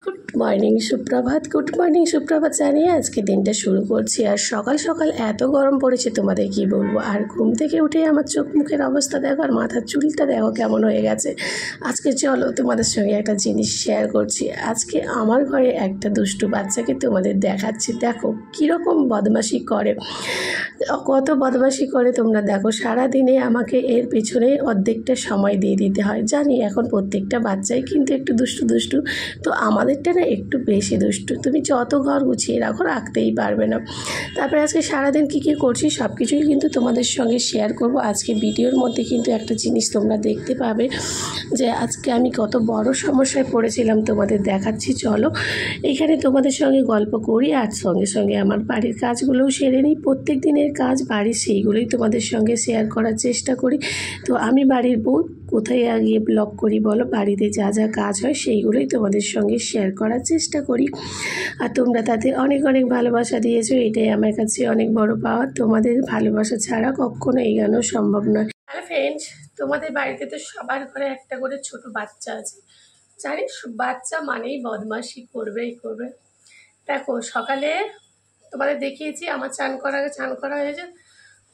Good morning সুপ্রভাত, good morning সুপ্রভাত জানিয়ে আজকে দিনটা শুরু করছি। আর সকাল সকাল এত গরম পড়েছে তোমাদের কি বলবো। আর ঘুম থেকে উঠে আমার চোখ মুখের অবস্থা দেখো, আর মাথার চুলটা দেখো কেমন হয়ে গেছে। আজকে চলো তোমাদের সঙ্গে একটা জিনিস শেয়ার করছি। আজকে আমার ঘরে একটা দুষ্টু বাচ্চাকে তোমাদের দেখাচ্ছি। দেখো কীরকম বদমাশি করে, কত বদমাশি করে তোমরা দেখো। সারাদিনে আমাকে এর পেছনে অর্ধেকটা সময় দিয়ে দিতে হয়। জানি এখন প্রত্যেকটা বাচ্চাই কিন্তু একটু দুষ্টু দুষ্টু, তো আমাদেরটা না একটু বেশি দুষ্টু। তুমি যত ঘর গুছিয়ে রাখো রাখতেই পারবে না। তারপরে আজকে সারাদিন কী কী করছি সব কিছুই কিন্তু তোমাদের সঙ্গে শেয়ার করব। আজকে ভিডিওর মধ্যে কিন্তু একটা জিনিস তোমরা দেখতে পাবে যে আজকে আমি কত বড় সমস্যায় পড়েছিলাম, তোমাদের দেখাচ্ছি। চলো এখানে তোমাদের সঙ্গে গল্প করি, আর সঙ্গে সঙ্গে আমার বাড়ির কাজগুলোও সেরে নিই। প্রত্যেক দিনের কাজ বাড়ির সেইগুলোই তোমাদের সঙ্গে শেয়ার করার চেষ্টা করি। তো আমি বাড়ির বউ, কোথায় গিয়ে ব্লগ করি বলো, বাড়িতে যা যা কাজ হয় সেইগুলোই তোমাদের সঙ্গে শেয়ার করার চেষ্টা করি। আর তোমরা তাতে অনেক অনেক ভালোবাসা দিয়েছো, এটাই আমার কাছে অনেক বড় পাওয়া। তোমাদের ভালোবাসা ছাড়া কখনো এগোনো সম্ভব নয়। হ্যালো ফ্রেন্ডস, তোমাদের বাড়িতে তো সবার ঘরে একটা করে ছোট বাচ্চা আছে। জানিস বাচ্চা মানেই বদমাশি করবেই করবে। দেখো সকালে তোমাদের দেখিয়েছি আমার চান করা হয়েছে।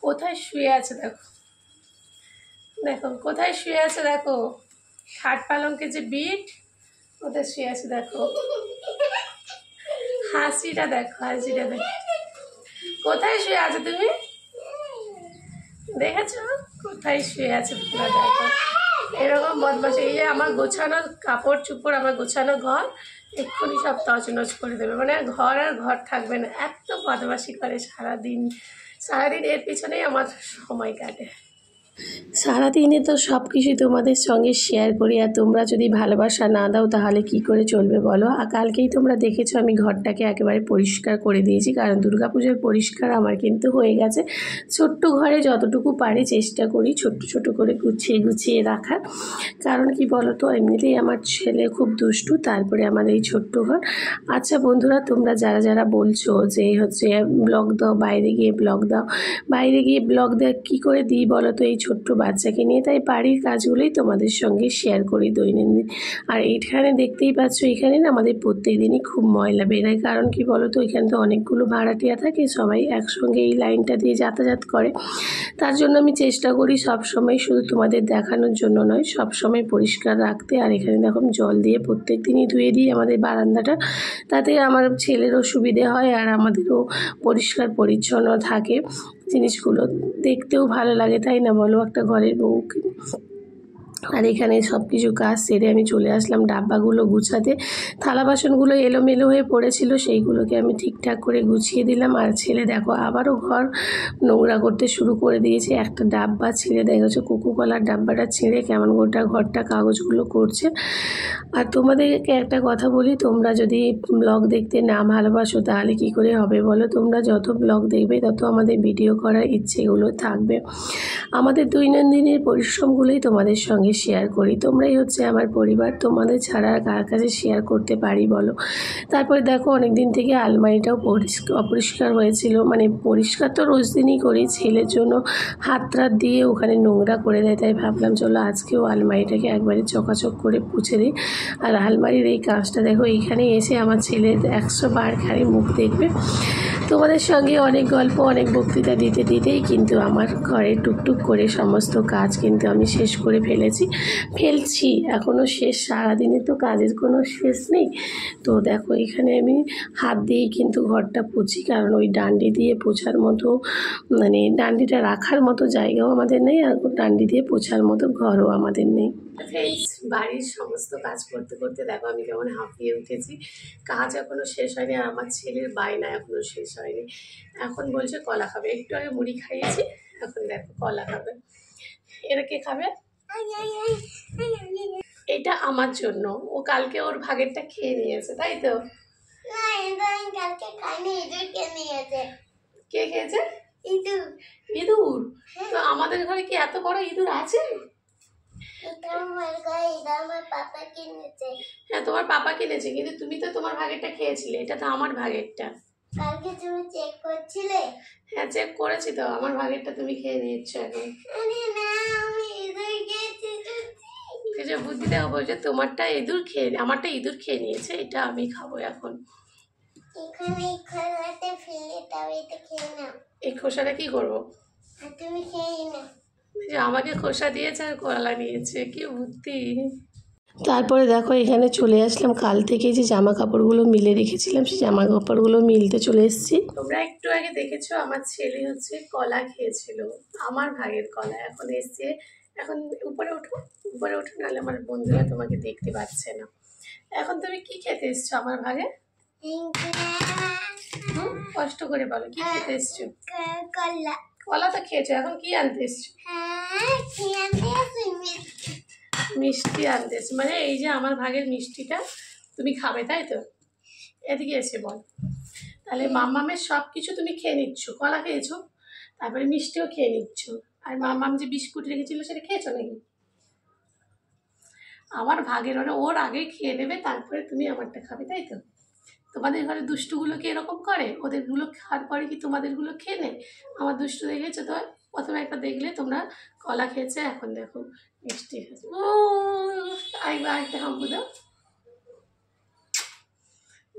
কোথায় শুয়ে আছে দেখো, দেখো কোথায় শুয়ে আছে দেখো, খাট পালঙ্কে যে বিট কোথায় শুয়ে আছে দেখো। হাসিটা দেখো, হাসিটা দেখো, কোথায় শুয়ে আছে তুমি দেখেছো, কোথায় শুয়ে আছে পুরো দেখো। এরকম বদমাশি, এই যে আমার গোছানো কাপড় চুপড়, আমার গোছানো ঘর এক্ষুনি সব তছনছ করে দেবে, মানে ঘর আর ঘর থাকবে না। এত বদমাশি করে সারাদিন, সারাদিন এর পিছনেই আমার সময় কাটে। সারাদিনে তো সব কিছুই তোমাদের সঙ্গে শেয়ার করি, আর তোমরা যদি ভালোবাসা না দাও তাহলে কি করে চলবে বলো। আর কালকেই তোমরা দেখেছো আমি ঘরটাকে একেবারে পরিষ্কার করে দিয়েছি, কারণ দুর্গাপুজোর পরিষ্কার আমার কিন্তু হয়ে গেছে। ছোট্ট ঘরে যতটুকু পারি চেষ্টা করি ছোট্ট ছোট করে গুছিয়ে গুছিয়ে রাখার। কারণ কি বলো তো, এমনিতেই আমার ছেলে খুব দুষ্টু, তারপরে আমার এই ছোট্ট ঘর। আচ্ছা বন্ধুরা, তোমরা যারা যারা বলছো যে হচ্ছে ব্লগ দাও, বাইরে গিয়ে ব্লগ দাও, বাইরে গিয়ে ব্লগ দেওয়া কী করে দিই বলো তো এই ছোট্ট বাচ্চাকে নিয়ে। তাই বাড়ির কাজগুলোই তোমাদের সঙ্গে শেয়ার করি দৈনন্দিন। আর এইখানে দেখতেই পাচ্ছ, এখানে না আমাদের প্রত্যেক দিনই খুব ময়লা বেরোয়। কারণ কি বলো তো, এখানে তো অনেকগুলো ভাড়াটিয়া থাকে, সবাই একসঙ্গে এই লাইনটা দিয়ে যাতায়াত করে। তার জন্য আমি চেষ্টা করি সব সময়, শুধু তোমাদের দেখানোর জন্য নয়, সব সময় পরিষ্কার রাখতে। আর এখানে দেখো জল দিয়ে প্রত্যেক দিনই ধুয়ে দিই আমাদের বারান্দাটা, তাতে আমার ছেলেরও সুবিধে হয় আর আমাদেরও পরিষ্কার পরিচ্ছন্ন থাকে। জিনিসগুলো দেখতেও ভালো লাগে, তাই না বলো, একটা ঘরের বউকে। আর এখানে সব কিছু কাজ সেরে আমি চলে আসলাম ডাব্বাগুলো গুছাতে। থালা বাসনগুলো এলোমেলো হয়ে পড়েছিল, সেইগুলোকে আমি ঠিকঠাক করে গুছিয়ে দিলাম। আর ছেলে দেখো আবারও ঘর নোংরা করতে শুরু করে দিয়েছে। একটা ডাব্বা ছিঁড়ে দেখেছো, কোকোকলার ডাব্বাটা ছিঁড়ে কেমন গোটা ঘরটা কাগজগুলো করছে। আর তোমাদেরকে একটা কথা বলি, তোমরা যদি ব্লগ দেখতে না ভালোবাসো তাহলে কি করে হবে বলো। তোমরা যত ব্লগ দেখবে তত আমাদের ভিডিও করার ইচ্ছেগুলো থাকবে। আমাদের দৈনন্দিনের পরিশ্রমগুলোই তোমাদের সঙ্গে শেয়ার করি। তোমরাই হচ্ছে আমার পরিবার, তোমাদের ছাড়া কার কাছে শেয়ার করতে পারি বলো। তারপরে দেখো অনেক দিন থেকে আলমারিটাও অপরিষ্কার হয়েছিল, মানে পরিষ্কার তো রোজ দিনই করি, ছেলের জন্য হাত দিয়ে ওখানে নোংরা করে দেয়। তাই ভাবলাম চলো আজকেও আলমারিটাকে একবারে চকাচক করে পুছে দিই। আর আলমারির এই কাজটা দেখো, এইখানে এসে আমার ছেলে 100 বার খালি মুখ দেখবে। তোমাদের সঙ্গে অনেক গল্প, অনেক বক্তৃতা দিতে দিতেই কিন্তু আমার ঘরে টুকটুক করে সমস্ত কাজ কিন্তু আমি শেষ করে ফেলছি, এখনও শেষ। সারাদিনে তো কাজের কোনো শেষ নেই। তো দেখো এখানে আমি হাত দিয়েই কিন্তু ঘরটা পুছি, কারণ ওই ডান্ডি দিয়ে পোছার মতো, মানে ডান্ডিটা রাখার মতো জায়গাও আমাদের নেই, আর ডান্ডি দিয়ে পোছার মতো ঘরও আমাদের নেই। ফ্রেন্ডস, বাড়ির সমস্ত কাজ করতে করতে দেখো আমি কেমন হাঁপিয়ে উঠেছি। কাজ এখনও শেষ হয়নি, আর আমার ছেলের বায়না এখনও শেষ হয়নি। এখন বলছে কলা খাবে, একটু আগে মুড়ি খাইয়েছি, এখন দেখো কলা খাবে। এরা কে খাবে? এটা আমার জন্য, ও কালকে ওর ভাগেরটা খেয়ে নিয়েছে, তাই তো? কে খেয়েছে? ইঁদুর। ইঁদুর? তো আমাদের ঘরে কি এত বড় ইঁদুর আছে? হ্যাঁ তোমার পাপা কিনেছে, কিন্তু তুমি তো তোমার ভাগেরটা খেয়েছিলে, এটা তো আমার ভাগেরটা। কালকে তুমি চেক করছিলে? হ্যাঁ চেক করেছি তো, আমার ভাগেরটা তুমি খেয়ে নিচ্ছ এখন। এই যে বুদ্ধি দেওয়া বলছে তোমারটা ইঁদুর খেয়ে আমারটা ইঁদুর খেয়ে নিয়েছে, এটা আমি খাবো এখন। এই খোসাটা কি করবো? যে আমাকে খোসা দিয়েছে আর কলা নিয়েছে, কি বুদ্ধি। তারপরে দেখো এখানে চলে আসলাম, কাল থেকে যে জামা কাপড়গুলো মিলে রেখেছিলাম সেই জামা কাপড়গুলো মিলতে চলে এসেছি। তোমরা একটু আগে দেখেছো আমার ছেলে হচ্ছে কলা খেয়েছিল, আমার ভাগের কলা। এখন এসছে, এখন উপরে ওঠো, উপরে ওঠো, নাহলে আমার বন্ধুরা তোমাকে দেখতে পাচ্ছে না। এখন তুমি কি খেতে এসছো আমার ভাগে? কষ্ট করে বলো, কি খেতে এসছো? কলা। কলা তো খেয়েছো, এখন কি আনতে এসছো? মিষ্টি আনতে এসছো, মানে এই যে আমার ভাগের মিষ্টিটা তুমি খাবে, তাই তো? এদিকে এসে বল। তাহলে মাম্মামের সব কিছু তুমি খেয়ে নিচ্ছ, কলা খেয়েছো, তারপরে মিষ্টিও খেয়ে নিচ্ছ, আর মাম্মাম যে বিস্কুট রেখেছিল সেটা খেয়েছো নাকি? আমার ভাগের মানে ওর আগে খেয়ে নেবে, তারপরে তুমি আমারটা খাবে, তাই তো? তোমাদের ঘরে দুষ্টুগুলো কি এরকম করে? ওদেরগুলো খাওয়ার পরে কি তোমাদেরগুলো খেয়ে নেয়? আমার দুষ্টু দেখেছো তো, প্রথমে একটা দেখলে তোমরা কলা খেয়েছে, এখন দেখো মিষ্টি খেয়েছে। ও আরেকটা হাম্পু দাও,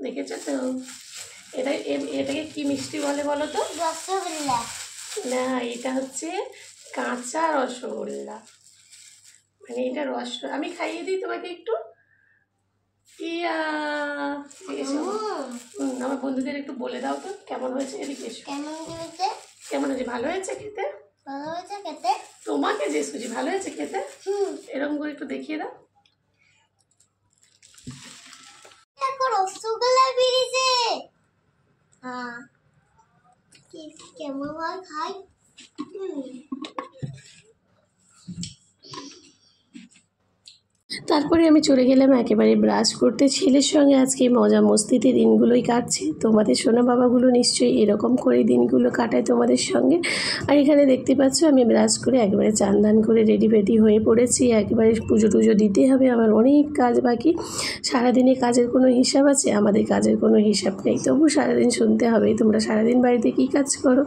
দেখেছো তো? এটাকে কি মিষ্টি বলে বলো তো? রসগোল্লা। না, এটা হচ্ছে কাঁচা রসগোল্লা, মানে এটা আমি খাইয়ে দিই তোমাকে একটু। ইয়া, আমার বন্ধুদের একটু বলে দাও তো কেমন হয়েছে। এদিকে এসো। কেমন হয়েছে? ভালো হয়েছে খেতে? ভালো হয়েছে খেতে? তোমাকে যে সুজি ভালো হয়েছে খেতে, এরকম করে একটু দেখিয়ে দাও। রসগোল্লা বেরিয়েছে। হ্যাঁ, কেমন হয় খাই। তারপরে আমি চলে গেলাম একেবারে ব্রাশ করতে। ছেলের সঙ্গে আজকে মজা মস্তিতে দিনগুলোই কাটছে। তোমাদের সোনা বাবাগুলো নিশ্চয়ই এরকম করে দিনগুলো কাটায় তোমাদের সঙ্গে। আর এখানে দেখতে পাচ্ছ আমি ব্রাশ করে একেবারে চান দান করে রেডি ফেডি হয়ে পড়েছি। একেবারে পুজো টুজো দিতে হবে, আমার অনেক কাজ বাকি। সারাদিনে কাজের কোনো হিসাব আছে? আমাদের কাজের কোনো হিসাব নেই, তবু সারাদিন শুনতে হবে তোমরা সারাদিন বাড়িতে কী কাজ করো।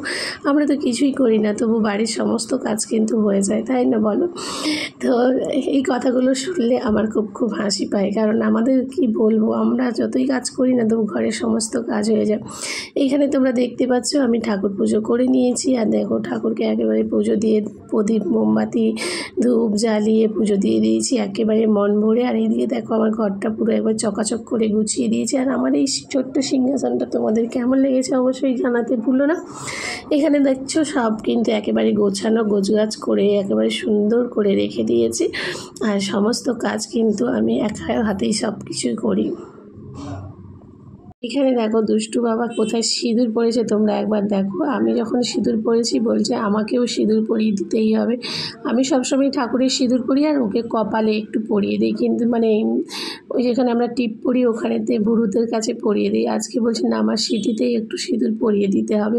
আমরা তো কিছুই করি না, তবু বাড়ির সমস্ত কাজ কিন্তু হয়ে যায়, তাই না বলো? তো এই কথাগুলো শুনলে আমার খুব হাসি পায়, কারণ আমাদের কি বলবো, আমরা যতই কাজ করি না তবু ঘরের সমস্ত কাজ হয়ে যায়। এইখানে তোমরা দেখতে পাচ্ছ আমি ঠাকুর পুজো করে নিয়েছি, আর দেখো ঠাকুরকে একেবারে পুজো দিয়ে প্রদীপ মোমবাতি ধূপ জ্বালিয়ে পুজো দিয়ে দিয়েছি একেবারে মন ভরে। আর এইদিকে দেখো আমার ঘরটা পুরো একবার চকাচক করে গুছিয়ে দিয়েছি। আর আমার এই ছোট্ট সিংহাসনটা তোমাদের কেমন লেগেছে অবশ্যই জানাতে ভুলো না। এখানে দেখছো সব কিন্তু একেবারে গোছানো গোছগাছ করে একেবারে সুন্দর করে রেখে দিয়েছি। আর সমস্ত কাজ কিন্তু আমি একা হাতেই সব কিছুই করি। এখানে দেখো দুষ্টু বাবা কোথায় সিঁদুর পরেছে, তোমরা একবার দেখো। আমি যখন সিঁদুর পরেছি বলছে আমাকেও সিঁদুর পরিয়ে দিতেই হবে। আমি সবসময় ঠাকুরের সিঁদুর পরি আর ওকে কপালে একটু পরিয়ে দিই, কিন্তু মানে ওই যেখানে আমরা টিপ পরি ওখানেতে ভুরুতের কাছে পরিয়ে দিই। আজকে বলছে না, আমার সিঁথিতেই একটু সিঁদুর পরিয়ে দিতে হবে।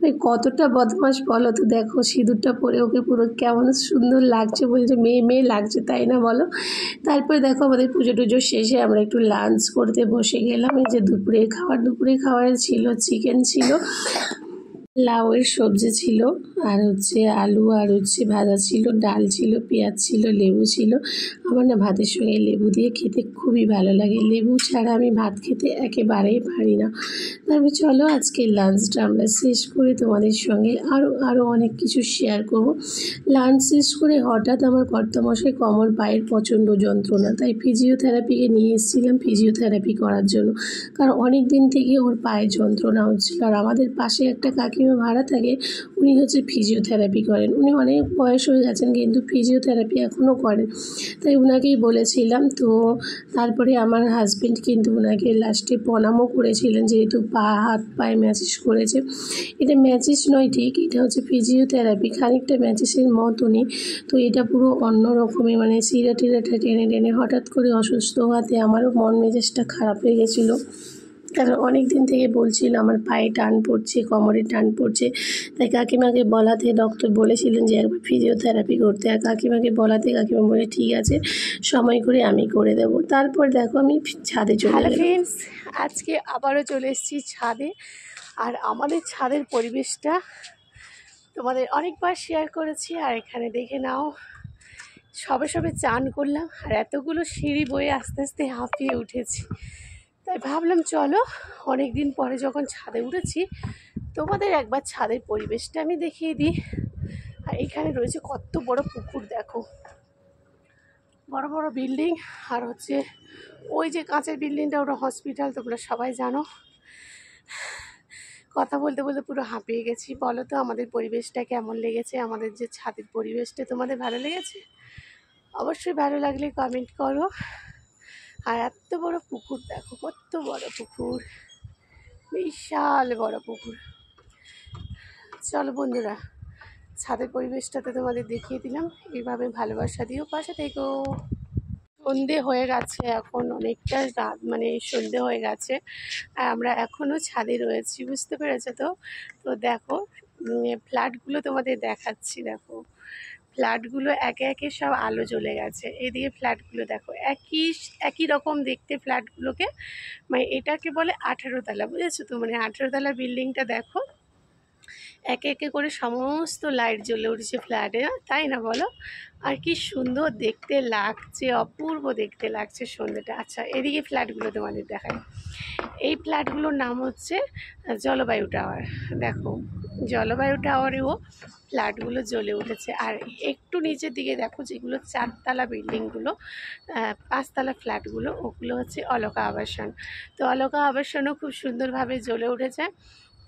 ওই কতটা বদমাস বলো তো। দেখো সিঁদুরটা পরে ওকে পুরো কেমন সুন্দর লাগছে, বলছে মেয়ে মেয়ে লাগছে, তাই না বলো? তারপরে দেখো আমাদের পুজো টুজো শেষে আমরা একটু লাঞ্চ করতে বসে গেলাম। এই যে দুপুরে খাবার ছিল চিকেন ছিল, লাউয়ের সবজি ছিল, আর হচ্ছে আলু, আর হচ্ছে ভাজা ছিল, ডাল ছিল, পেঁয়াজ ছিল, লেবু ছিল। আমার না ভাতের সঙ্গে লেবু দিয়ে খেতে খুবই ভালো লাগে, লেবু ছাড়া আমি ভাত খেতে একেবারেই পারি না। তারপর চলো আজকে লাঞ্চটা আমরা শেষ করে তোমাদের সঙ্গে আরও অনেক কিছু শেয়ার করব। লাঞ্চ শেষ করে হঠাৎ আমার কর্তামশাই কোমর পায়ের প্রচণ্ড যন্ত্রণা, তাই ফিজিওথেরাপিকে নিয়ে এসেছিলাম ফিজিওথেরাপি করার জন্য, কারণ অনেক দিন থেকে ওর পায়ে যন্ত্রণা হচ্ছিল। আর আমাদের পাশে একটা কাকিমা ভাড়া থাকে, উনি হচ্ছে ফিজিওথেরাপি করেন। উনি অনেক বয়স হয়ে গেছেন কিন্তু ফিজিওথেরাপি এখনও করেন, তাই ওনাকেই বলেছিলাম। তো তারপরে আমার হাজব্যান্ড কিন্তু ওনাকে লাস্টে প্রণামও করেছিলেন, যেহেতু হাত পায়ে ম্যাসেজ করেছে। এটা ম্যাসেজ নয় ঠিক, এটা হচ্ছে ফিজিওথেরাপি, খানিকটা ম্যাসেজের মতনই। তো এটা পুরো অন্য রকমের, মানে শিরা টিরাটা টেনে টেনে হঠাৎ করে অসুস্থ হওয়াতে আমারও মন মেজাজটা খারাপ হয়ে গেছিলো, কারণ অনেক দিন থেকে বলছিল আমার পায়ে টান পড়ছে, কোমরে টান পড়ছে। তাই কাকিমাকে বলাতে ডক্টর বলেছিলেন যে একবার ফিজিওথেরাপি করতে, আর কাকিমাকে বলাতে কাকিমা বলে ঠিক আছে সময় করে আমি করে দেব। তারপর দেখো আমি ছাদে চলে গেলাম। ফ্রেন্ডস, আজকে আবারও চলে এসেছি ছাদে, আর আমাদের ছাদের পরিবেশটা তোমাদের অনেকবার শেয়ার করেছি, আর এখানে দেখে নাও সবে সবে চান করলাম আর এতগুলো সিঁড়ি বয়ে আস্তে আস্তে হাঁপিয়ে উঠেছি। তাই ভাবলাম চলো অনেক দিন পরে যখন ছাদে উঠেছি তোমাদের একবার ছাদের পরিবেশটা আমি দেখিয়ে দিই। আর এখানে রয়েছে কত বড় পুকুর, দেখো বড় বড় বিল্ডিং। আর হচ্ছে ওই যে কাঁচের বিল্ডিংটা ওটা হসপিটাল, তোমরা সবাই জানো। কথা বলতে বলতে পুরো হাঁপিয়ে গেছি। বলো তো আমাদের পরিবেশটা কেমন লেগেছে, আমাদের যে ছাদের পরিবেশটা তোমাদের ভালো লেগেছে? অবশ্যই ভালো লাগলে কমেন্ট করো। আর এত বড় পুকুর, দেখো কত বড় পুকুর, বিশাল বড় পুকুর। চলো বন্ধুরা, ছাদের পরিবেশটাতে তোমাদের দেখিয়ে দিলাম। এইভাবে ভালোবাসা দিও, পাশে থেকো। সন্ধে হয়ে গেছে, এখন অনেকটা রাত, মানে সন্ধে হয়ে গেছে আর আমরা এখনও ছাদে রয়েছি, বুঝতে পেরেছো তো? তো দেখো ফ্ল্যাটগুলো তোমাদের দেখাচ্ছি। দেখো ফ্ল্যাটগুলো একে একে সব আলো জ্বলে গেছে। এদিকে ফ্ল্যাটগুলো দেখো একই একই রকম দেখতে ফ্ল্যাটগুলোকে, মানে এটাকে বলে 18 তলা, বুঝেছো তো? মানে 18 তলা বিল্ডিংটা দেখো একে একে করে সমস্ত লাইট জ্বলে উঠেছে ফ্ল্যাটে, তাই না বলো? আর কি সুন্দর দেখতে লাগছে, অপূর্ব দেখতে লাগছে সন্ধ্যেটা। আচ্ছা এদিকে ফ্ল্যাটগুলো তোমাদের দেখায়। এই ফ্ল্যাটগুলোর নাম হচ্ছে জলবায়ু টাওয়ার। দেখো জলবায়ু টাওয়ারেও ফ্ল্যাটগুলো জ্বলে উঠেছে। আর একটু নিচের দিকে দেখো যেগুলো 4 তলা বিল্ডিংগুলো, 5 তলা ফ্ল্যাটগুলো, ওগুলো হচ্ছে অলকা আবাসন। তো অলকা আবাসনও খুব সুন্দরভাবে জ্বলে উঠেছে।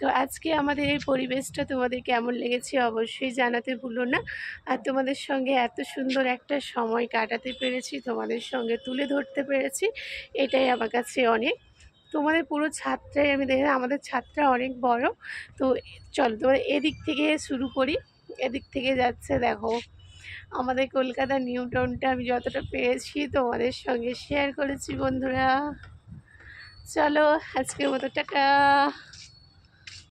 তো আজকে আমাদের এই পরিবেশটা তোমাদের কেমন লেগেছে অবশ্যই জানাতে ভুলো না। আর তোমাদের সঙ্গে এত সুন্দর একটা সময় কাটাতে পেরেছি, তোমাদের সঙ্গে তুলে ধরতে পেরেছি, এটাই আমার কাছে অনেক। তোমাদের পুরো ছাদটাই আমি দেখি, আমাদের ছাদটা অনেক বড়। তো চলো তোমার এদিক থেকে শুরু করি। এদিক থেকে যাচ্ছে দেখো আমাদের কলকাতা নিউ টাউনটা, আমি যতটা পেরেছি তোমাদের সঙ্গে শেয়ার করেছি বন্ধুরা। চলো আজকের মতো টাটা।